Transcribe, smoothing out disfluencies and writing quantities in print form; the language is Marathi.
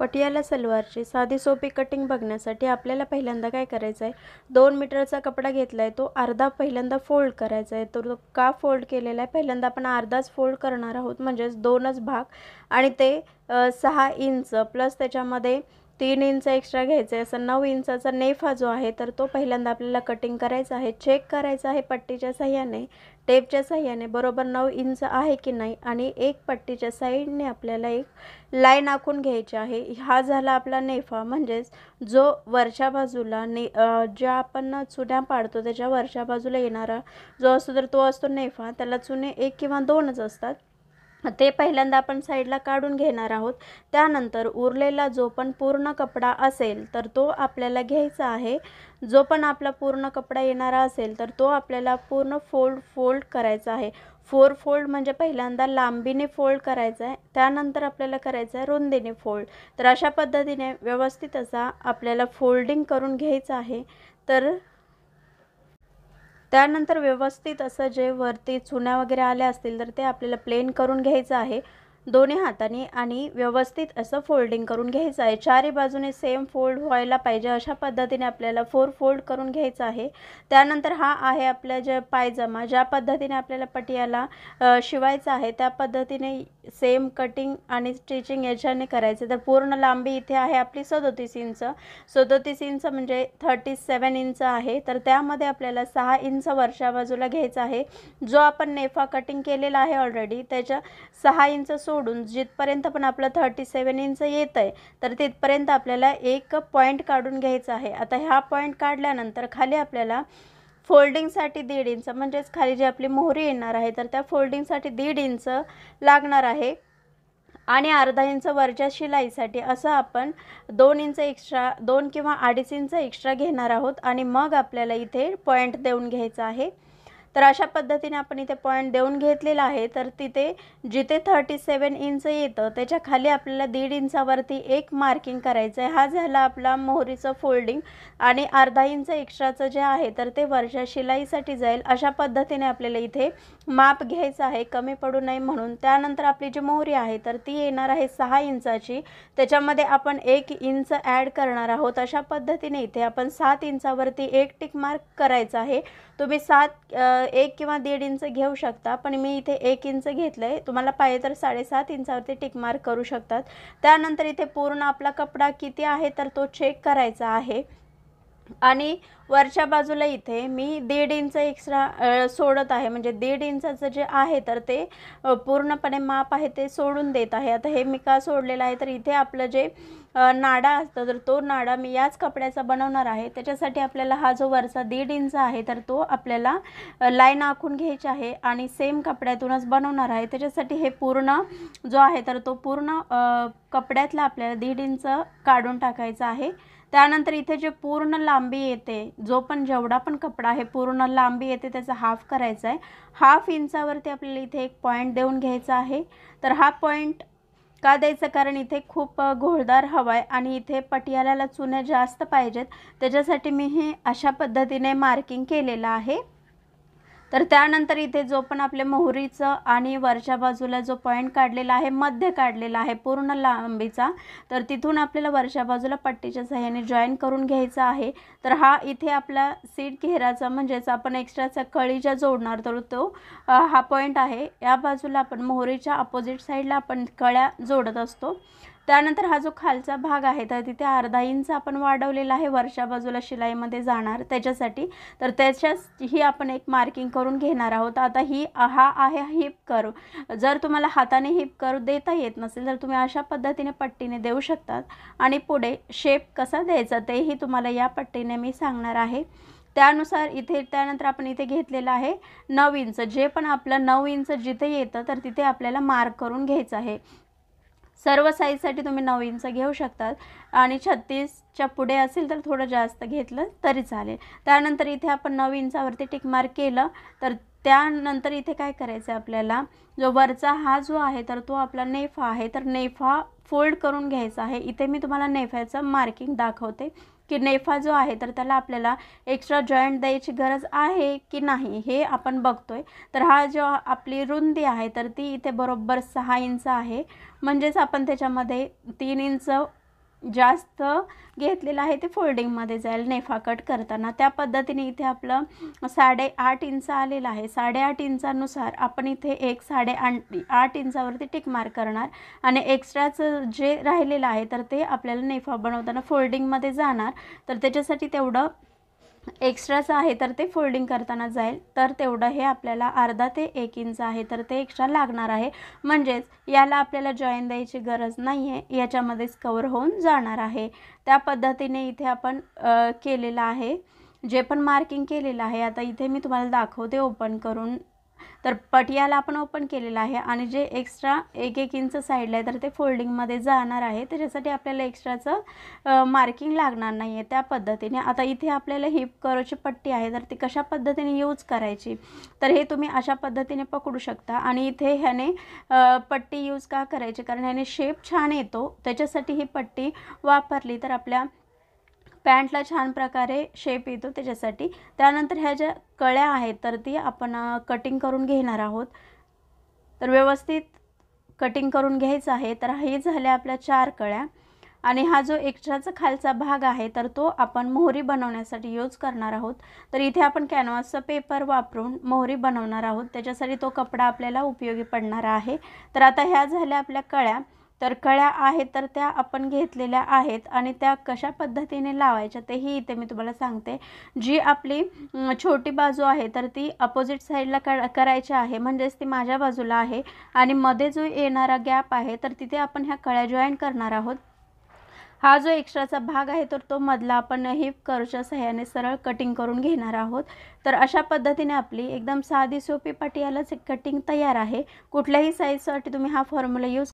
पटियाला सलवारची साधी सोपी कटिंग बघण्यासाठी आपल्याला पहिल्यांदा काय करायचं आहे, 2 मीटरचा कपडा घेतला आहे, तो अर्धा पहिल्यांदा फोल्ड करायचा आहे. तो का फोल्ड केलेला आहे, पहिल्यांदा आपण अर्धाच फोल्ड करणार आहोत, म्हणजेच 2च भाग. आणि ते 6 इंच प्लस त्याच्यामध्ये 3 इंच एक्स्ट्रा घ्यायचं आहे. असं 9 इंचाचा नेफा जो आहे तर तो पहिल्यांदा आपल्याला कटिंग करायचा आहे. चेक करायचा आहे पट्टीच्या साह्याने, टेपच्या साह्याने बरोबर 9 इंच आहे की नाही. आणि एक पट्टीच्या साईडने आपल्याला एक लाईन आखून घ्यायची आहे. हा झाला आपला नेफा, म्हणजेच जो वरच्या बाजूला ज्या आपण चुन्या पाडतो त्याच्या वरच्या बाजूला येणारा जो असतो तर तो असतो नेफा. त्याला चुने 1 किंवा 2च असतात. ते पहिल्यांदा आपण साईडला काढून घेणार आहोत. त्यानंतर उरलेला जो पण पूर्ण कपडा असेल तर तो आपल्याला घ्यायचा आहे. जो पण आपला पूर्ण कपडा येणारा असेल तर तो आपल्याला पूर्ण फोल्ड करायचा आहे. 4 फोल्ड म्हणजे पहिल्यांदा लांबीने फोल्ड करायचा आहे, त्यानंतर आपल्याला करायचं आहे रुंदीने फोल्ड. तर अशा पद्धतीने व्यवस्थित असा आपल्याला फोल्डिंग करून घ्यायचं आहे. तर त्यानंतर व्यवस्थित असं जे वरती चुन्या वगैरे आल्या असतील तर ते आपल्याला प्लेन करून घ्यायचं आहे दोन्ही हातांनी आणि व्यवस्थित असं फोल्डिंग करून घ्यायचं आहे. चारही बाजूने सेम फोल्ड व्हायला पाहिजे अशा पद्धतीने आपल्याला 4 फोल्ड करून घ्यायचं आहे. त्यानंतर हा आहे आपला जे पायजमा, ज्या पद्धतीने आपल्याला पटियाला शिवायचा आहे त्या पद्धतीने सेम कटिंग आणि स्टिचिंग याच्याने करायचं. तर पूर्ण लांबी इथे आहे आपली 37 इंच. 37 इंच म्हणजे 37 इंच आहे. तर त्यामध्ये आपल्याला 6 इंच वरच्या बाजूला घ्यायचा आहे. जो आपण नेफा कटिंग केलेला आहे ऑलरेडी त्याच्या 6 इंच सोडून जिथपर्यंत पण आपलं 37 इंच येत आहे तर तिथपर्यंत आपल्याला एक पॉईंट काढून घ्यायचा आहे. आता हा पॉईंट काढल्यानंतर खाली आपल्याला फोल्डिंगसाठी 1.5 इंच म्हणजेच खाली जी आपली मोहरी येणार आहे तर त्या फोल्डिंगसाठी 1.5 इंच लागणार आहे. आणि अर्धा इंच वरच्या शिलाईसाठी असं आपण 2 इंच एक्स्ट्रा, 2 किंवा 2.5 इंच एक्स्ट्रा घेणार आहोत. आणि मग आपल्याला इथे पॉईंट देऊन घ्यायचा आहे. तर अशा पद्धतीने आपण इथे पॉईंट देऊन घेतलेला आहे. तर तिथे जिथे 37 इंच येतं त्याच्या खाली आपल्याला 1.5 इंचावरती एक मार्किंग करायचं आहे. हा झाला आपला मोहरीचं फोल्डिंग. आणि अर्धा इंच एक्स्ट्राचं जे आहे तर ते वरच्या शिलाईसाठी जाईल. अशा पद्धतीने आपल्याला इथे माप घ्यायचं आहे कमी पडू नये म्हणून. त्यानंतर आपली जी मोहरी आहे तर ती येणार आहे 6 इंचाची. त्याच्यामध्ये आपण 1 इंच ॲड करणार आहोत. अशा पद्धतीने इथे आपण 7 इंचावरती एक टिक मार्क करायचा आहे. तुम्ही 1 किंवा 1.5 इंच घेऊ शकता, पण मी इथे 1 इंच घेतलं आहे. तुम्हाला पाहिजे तर 7.5 इंचावरती टिक मार्क करू शकतात. त्यानंतर इथे पूर्ण आपला कपडा किती आहे तर तो चेक करायचा आहे. आणि वरच्या बाजूला इथे मी 1.5 इंच एक्स्ट्रा सोडत आहे, म्हणजे 1.5 इंचाचं जे आहे तर ते पूर्णपणे माप आहे ते सोडून देत आहे. आता हे मी का सोडलेलं आहे तर इथे आपलं जे नाडा असतं तर तो नाडा मी याच कपड्याचा बनवणार आहे. त्याच्यासाठी आपल्याला हा जो वरचा 1.5 इंच आहे तर तो आपल्याला लाईन आखून घ्यायची आहे आणि सेम कपड्यातूनच बनवणार आहे. त्याच्यासाठी हे पूर्ण जो आहे तर तो पूर्ण कपड्यातला आपल्याला 1.5 इंच काढून टाकायचा आहे. त्यानंतर इथे जे पूर्ण लांबी येते, जो पण जेवढा पण कपडा आहे पूर्ण लांबी येते त्याचा हाफ करायचा आहे. हाफ इंचावरती आपल्याला इथे एक पॉईंट देऊन घ्यायचा आहे. तर हा पॉईंट का द्यायचं, कारण इथे खूप घोळदार हवा आहे आणि इथे पटियाल्याला चुन्या जास्त पाहिजेत, त्याच्यासाठी मी हे अशा पद्धतीने मार्किंग केलेलं आहे. तर त्यानंतर इथे जो पण आपल्या मोहरीचं आणि वरच्या बाजूला जो पॉईंट काढलेला आहे, मध्य काढलेला आहे पूर्ण लांबीचा, तर तिथून आपल्याला वरच्या बाजूला पट्टीच्या सहाय्याने जॉईन करून घ्यायचा आहे. तर हा इथे आपला सीट घेराचा म्हणजेच आपण एक्स्ट्राचा कळी ज्या जोडणार तर तो हा पॉईंट आहे. या बाजूला आपण मोहरीच्या अपोजिट साईडला आपण कळ्या जोडत असतो. त्यानंतर हा जो खालचा भाग आहे तर तिथे अर्धा इंच आपण वाढवलेला आहे वरच्या बाजूला शिलाईमध्ये जाणार त्याच्यासाठी. तर त्याच्याच ही आपण एक मार्किंग करून घेणार आहोत. आता हा आहे हिप कर्व. जर तुम्हाला हाताने हिप कर्व देता येत नसेल तर तुम्ही अशा पद्धतीने पट्टीने देऊ शकतात. आणि पुढे शेप कसा द्यायचा तेही तुम्हाला या पट्टीने मी सांगणार आहे. त्यानुसार इथे त्यानंतर आपण इथे घेतलेलं आहे 9 इंच. जे पण आपलं 9 इंच जिथे येतं तर तिथे आपल्याला मार्क करून घ्यायचं आहे. सर्व साईजसाठी तुम्ही 9 इंच घेऊ शकतात आणि 36च्या पुढे असेल तर थोडं जास्त घेतलं तरी चालेल. त्यानंतर इथे आपण 9 इंचावरती टिक मार्क केलं. तर त्यानंतर इथे काय करायचं आहे, आपल्याला जो वरचा हा जो आहे तर तो आपला नेफा आहे, तर नेफा फोल्ड करून घ्यायचा आहे. इथे मी तुम्हाला नेफ्याचं मार्किंग दाखवते की नेफा जो आहे तर त्याला आपल्याला एक्स्ट्रा जॉईंट द्यायची गरज आहे की नाही हे आपण बघतोय. तर हा जो आपली रुंदी आहे तर ती इथे बरोबर 6 इंच आहे, म्हणजेच आपण त्याच्यामध्ये 3 इंच जास्त घेतलेलं आहे ते फोल्डिंगमध्ये जाईल नेफा कट करताना. त्या पद्धतीने इथे आपलं 8.5 इंच आलेलं आहे. 8.5 इंचानुसार आपण इथे एक 8.5 इंचावरती टिक मार्क करणार आणि एक्स्ट्राचं जे राहिलेलं आहे तर ते आपल्याला नेफा बनवताना फोल्डिंगमध्ये जाणार. तर त्याच्यासाठी तेवढं एक्स्ट्राचं आहे तर ते फोल्डिंग करताना जाईल. तर तेवढं हे आपल्याला अर्धा ते 1 इंच आहे तर ते एक्स्ट्रा लागणार आहे. म्हणजेच याला आपल्याला जॉईन द्यायची गरज नाही आहे, याच्यामध्येच कवर होऊन जाणार आहे. त्या पद्धतीने इथे आपण केलेलं आहे, जे पण मार्किंग केलेलं आहे. आता इथे मी तुम्हाला दाखवते ओपन करून. तर पटियाला आपण ओपन केलेला आहे आणि जे एक्स्ट्रा 1-1 इंच साईडला आहे तर ते फोल्डिंगमध्ये जाणार आहे. त्याच्यासाठी आपल्याला एक्स्ट्राचं मार्किंग लागणार नाही आहे. त्या पद्धतीने आता इथे आपल्याला हिप कर्वची पट्टी आहे तर ती कशा पद्धतीने यूज करायची, तर हे तुम्ही अशा पद्धतीने पकडू शकता. आणि इथे ह्याने पट्टी यूज का करायची, कारण ह्याने शेप छान येतो, त्याच्यासाठी ही पट्टी वापरली तर आपल्या पॅन्टला छान प्रकारे शेप येतो त्याच्यासाठी. त्यानंतर ह्या ज्या कळ्या आहेत तर ती आपण कटिंग करून घेणार आहोत. तर व्यवस्थित कटिंग करून घ्यायचं आहे. तर हे झाल्या आपल्या 4 कळ्या आणि हा जो एक्स्ट्राचा खालचा भाग आहे तर तो आपण मोहरी बनवण्यासाठी यूज करणार आहोत. तर इथे आपण कॅनव्हासचा पेपर वापरून मोहरी बनवणार आहोत, त्याच्यासाठी तो कपडा आपल्याला उपयोगी पडणार आहे. तर आता ह्या झाल्या आपल्या कळ्या. तर कळ्या आहेत तर त्या आपण घेतलेल्या आहेत आणि त्या कशा पद्धतीने लावायच्या तेही इथे मी तुम्हाला सांगते. जी आपली छोटी बाजू आहे तर ती अपोजिट साईडला करायची आहे, म्हणजेच ती माझ्या बाजूला आहे आणि मध्ये जो येणारा गॅप आहे तर तिथे आपण ह्या कळ्या जॉईन करणार आहोत. हा जो एक्स्ट्राचा भाग आहे तर तो मधला आपण हिप कर्वच्या सहाय्याने सरळ कटिंग करून घेणार आहोत. तर अशा पद्धतीने आपली एकदम साधी सोपी पटियालाची कटिंग तयार आहे. कुठल्याही साईजसाठी तुम्ही हा फॉर्म्युला यूज